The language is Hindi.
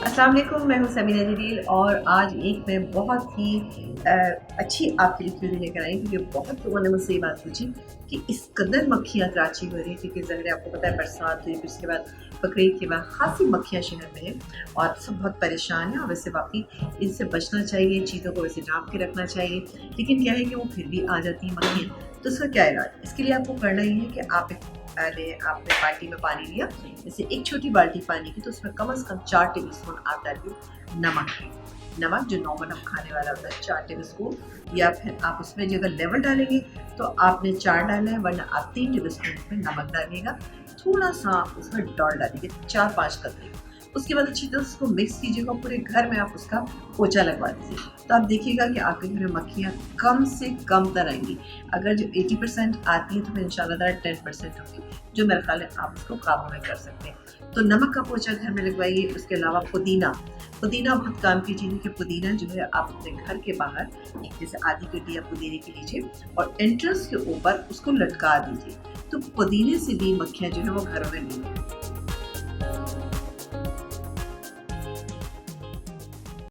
अस्सलाम वालेकुम, मैं हूँ समीना जलील और आज एक मैं बहुत ही अच्छी आपके लिए क्यूरी लेकर आई क्योंकि बहुत लोगों ने मुझसे ये बात पूछी कि इस कदर मक्खियाँ कराची में हो रही है क्योंकि ज़ाहिर है आपको पता है बरसात हुई, फिर उसके बाद बकरीद के बाद खासी मक्खियाँ शहर में हैं और सब बहुत परेशान हैं। और वैसे वाकई इनसे बचना चाहिए, चीज़ों को वैसे ढाँप के रखना चाहिए, लेकिन क्या है कि वो फिर भी आ जाती हैं मक्खियाँ। तो इसका क्या इलाज? इसके लिए आपको करना ये है कि आपने बाल्टी में पानी लिया, जैसे एक छोटी बाल्टी पानी की, तो उसमें कम से कम 4 टेबल स्पून आप डालिए नमक जो नॉर्मल हम खाने वाला होता है 4 टेबल स्पून, या फिर आप उसमें जो अगर लेवल डालेंगे तो आपने 4 डालना है, वरना आप 3 टेबल स्पून उसमें नमक डालिएगा। थोड़ा सा उसमें डॉल डालिए 4-5 कतरे। उसके बाद अच्छी तरह उसको मिक्स कीजिएगा, पूरे घर में आप उसका पोछा लगवा दीजिए। तो आप देखिएगा कि आपके घर में मक्खियाँ कम से कम तर आएंगी। अगर जो 80% आती है तो फिर इंशाल्लाह 10% होगी, जो मेरे ख्याल है आप उसको काबू में कर सकते हैं। तो नमक का पोछा घर में लगवाइए। उसके अलावा पुदीना बहुत काम की चीज़ है कि पुदीना जो है आप अपने घर के बाहर एक जैसे आधी गड्डी या पुदीने की लीजिए और एंट्रेंस के ऊपर उसको लटका दीजिए। तो पुदीने से भी मक्खियाँ जो है वो घरों में नहीं